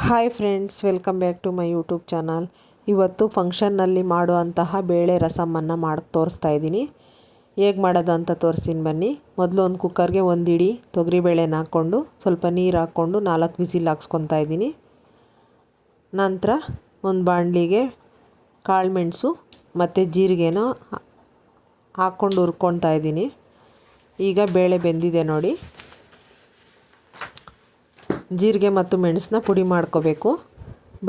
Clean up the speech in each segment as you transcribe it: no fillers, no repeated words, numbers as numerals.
Hi friends, welcome back to my YouTube channel. ಇವತ್ತು ಫಂಕ್ಷನ್ನಲ್ಲಿ ಮಾಡುವಂತಹ ಬೇಳೆ ರಸಮನ್ನು ಮಾಡಿ ತೋರಿಸ್ತಾ ಇದ್ದೀನಿ. ಹೇಗೆ ಮಾಡೋದು ಅಂತ ತೋರಿಸ್ತೀನಿ ಬನ್ನಿ. ಮೊದಲು ಒಂದು ಕುಕ್ಕರ್ಗೆ ಒಂದು ಇಡೀ ತೊಗರಿಬೇಳೆನ ಹಾಕ್ಕೊಂಡು ಸ್ವಲ್ಪ ನೀರು ಹಾಕ್ಕೊಂಡು 4 ವಿಸಿಲ್ ಹಾಕ್ಸ್ಕೊತಾ ಇದ್ದೀನಿ. ನಂತರ ಒಂದು ಬಾಣಲಿಗೆ ಕಾಳುಮೆಣಸು ಮತ್ತು ಜೀರಿಗೆನ ಹಾಕ್ಕೊಂಡು ಹುರ್ಕೊತಾ ಇದ್ದೀನಿ. ಈಗ ಬೇಳೆ ಬೆಂದಿದೆ ನೋಡಿ. ಜೀರಿಗೆ ಮತ್ತು ಮೆಣಸನ್ನ ಪುಡಿ ಮಾಡ್ಕೋಬೇಕು.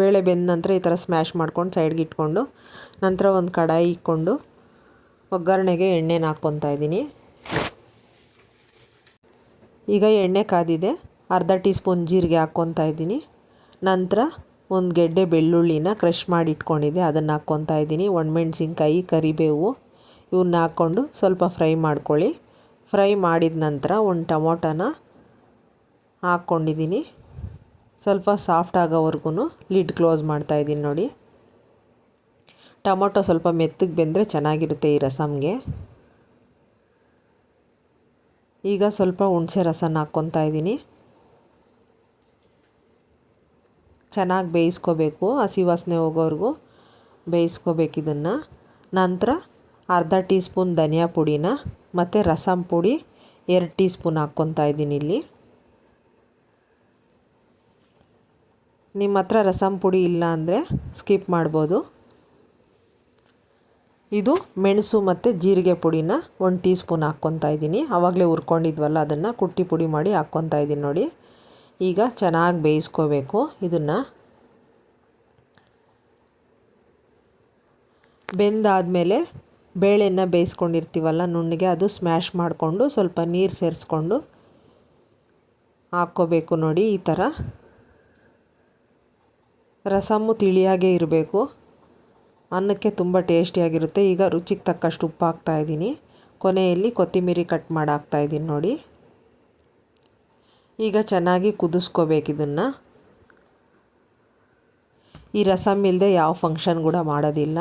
ಬೇಳೆ ಬೆಂದ ನಂತರ ಈ ಥರ ಸ್ಮ್ಯಾಶ್ ಮಾಡ್ಕೊಂಡು ಸೈಡ್ಗೆ ಇಟ್ಕೊಂಡು ನಂತರ ಒಂದು ಕಡಾಯಿ ಇಟ್ಕೊಂಡು ಒಗ್ಗರಣೆಗೆ ಎಣ್ಣೆನ ಹಾಕ್ಕೊತಾ ಇದ್ದೀನಿ. ಈಗ ಎಣ್ಣೆ ಕಾದಿದೆ. ಅರ್ಧ ಟೀ ಸ್ಪೂನ್ ಜೀರಿಗೆ ಹಾಕ್ಕೊತಾ ಇದ್ದೀನಿ. ನಂತರ ಒಂದು ಗೆಡ್ಡೆ ಬೆಳ್ಳುಳ್ಳಿನ ಕ್ರಷ್ ಮಾಡಿ ಇಟ್ಕೊಂಡಿದ್ದೆ, ಅದನ್ನು ಹಾಕ್ಕೊತಾ ಇದ್ದೀನಿ. ಒಣಮೆಣ್ಸಿನ್ಕಾಯಿ, ಕರಿಬೇವು ಇವನ್ನ ಹಾಕ್ಕೊಂಡು ಸ್ವಲ್ಪ ಫ್ರೈ ಮಾಡ್ಕೊಳ್ಳಿ. ಫ್ರೈ ಮಾಡಿದ ನಂತರ ಒಂದು ಟೊಮೊಟೊನ ಹಾಕ್ಕೊಂಡಿದ್ದೀನಿ. ಸ್ವಲ್ಪ ಸಾಫ್ಟ್ ಆಗೋವರೆಗೂ ಲಿಡ್ ಕ್ಲೋಸ್ ಮಾಡ್ತಾಯಿದ್ದೀನಿ ನೋಡಿ. ಟೊಮೊಟೊ ಸ್ವಲ್ಪ ಮೆತ್ತಗೆ ಬೆಂದರೆ ಚೆನ್ನಾಗಿರುತ್ತೆ ಈ ರಸಮ್ಗೆ. ಈಗ ಸ್ವಲ್ಪ ಹುಣಸೆ ರಸನ ಹಾಕ್ಕೊತಾ ಇದ್ದೀನಿ. ಚೆನ್ನಾಗಿ ಬೇಯಿಸ್ಕೋಬೇಕು, ಹಸಿ ವಾಸನೆ ಹೋಗೋವರೆಗೂ ಬೇಯಿಸ್ಕೋಬೇಕು ಇದನ್ನು. ನಂತರ ಅರ್ಧ ಟೀ ಸ್ಪೂನ್ ಧನಿಯಾ ಪುಡಿನ ಮತ್ತು ರಸಮ್ ಪುಡಿ 2 ಟೀ ಸ್ಪೂನ್ ಹಾಕ್ಕೊತಾ ಇದ್ದೀನಿ ಇಲ್ಲಿ. ನಿಮ್ಮ ಹತ್ರ ರಸಮ್ ಪುಡಿ ಇಲ್ಲ ಅಂದರೆ ಸ್ಕಿಪ್ ಮಾಡ್ಬೋದು. ಇದು ಮೆಣಸು ಮತ್ತು ಜೀರಿಗೆ ಪುಡಿನ 1 ಟೀ ಸ್ಪೂನ್ ಹಾಕ್ಕೊತಾ ಇದ್ದೀನಿ. ಆವಾಗಲೇ ಹುರ್ಕೊಂಡಿದ್ವಲ್ಲ ಅದನ್ನು ಕುಟ್ಟಿ ಪುಡಿ ಮಾಡಿ ಹಾಕ್ಕೊತಾ ಇದ್ದೀನಿ ನೋಡಿ. ಈಗ ಚೆನ್ನಾಗಿ ಬೇಯಿಸ್ಕೋಬೇಕು ಇದನ್ನು. ಬೆಂದಾದಮೇಲೆ ಬೇಳೆನ ಬೇಯಿಸ್ಕೊಂಡಿರ್ತೀವಲ್ಲ ನುಣ್ಣಗೆ, ಅದು ಸ್ಮ್ಯಾಶ್ ಮಾಡಿಕೊಂಡು ಸ್ವಲ್ಪ ನೀರು ಸೇರಿಸ್ಕೊಂಡು ಹಾಕ್ಕೋಬೇಕು ನೋಡಿ. ಈ ಥರ ರಸಮ್ಮು ತಿಳಿಯಾಗೇ ಇರಬೇಕು, ಅನ್ನಕ್ಕೆ ತುಂಬ ಟೇಸ್ಟಿಯಾಗಿರುತ್ತೆ. ಈಗ ರುಚಿಗೆ ತಕ್ಕಷ್ಟು ಉಪ್ಪು ಹಾಕ್ತಾಯಿದ್ದೀನಿ. ಕೊನೆಯಲ್ಲಿ ಕೊತ್ತಂಬರಿ ಕಟ್ ಮಾಡಿ ಹಾಕ್ತಾಯಿದ್ದೀನಿ ನೋಡಿ. ಈಗ ಚೆನ್ನಾಗಿ ಕುದಿಸ್ಕೋಬೇಕು ಇದನ್ನು. ಈ ರಸಮ್ ಇಲ್ಲದೆ ಯಾವ ಫಂಕ್ಷನ್ ಕೂಡ ಮಾಡೋದಿಲ್ಲ.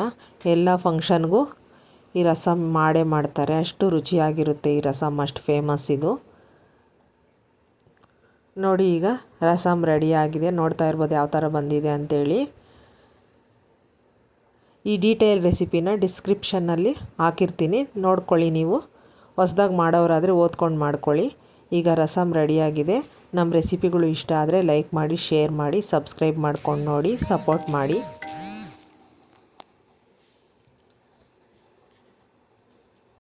ಎಲ್ಲ ಫಂಕ್ಷನ್ಗೂ ಈ ರಸಮ್ ಮಾಡೇ ಮಾಡ್ತಾರೆ, ಅಷ್ಟು ರುಚಿಯಾಗಿರುತ್ತೆ ಈ ರಸಮ್, ಅಷ್ಟು ಫೇಮಸ್ ಇದು ನೋಡಿ. ಈಗ ರಸಮ್ ರೆಡಿಯಾಗಿದೆ, ನೋಡ್ತಾ ಇರ್ಬೋದು ಯಾವ ಥರ ಬಂದಿದೆ ಅಂಥೇಳಿ. ಈ ಡೀಟೇಲ್ ರೆಸಿಪಿನ ಡಿಸ್ಕ್ರಿಪ್ಷನ್ನಲ್ಲಿ ಹಾಕಿರ್ತೀನಿ, ನೋಡ್ಕೊಳ್ಳಿ. ನೀವು ಹೊಸ್ದಾಗಿ ಮಾಡೋರಾದರೆ ಓದ್ಕೊಂಡು ಮಾಡ್ಕೊಳ್ಳಿ. ಈಗ ರಸಮ್ ರೆಡಿಯಾಗಿದೆ. ನಮ್ಮ ರೆಸಿಪಿಗಳು ಇಷ್ಟ ಆದರೆ ಲೈಕ್ ಮಾಡಿ, ಶೇರ್ ಮಾಡಿ, ಸಬ್ಸ್ಕ್ರೈಬ್ ಮಾಡ್ಕೊಂಡು ನೋಡಿ, ಸಪೋರ್ಟ್ ಮಾಡಿ.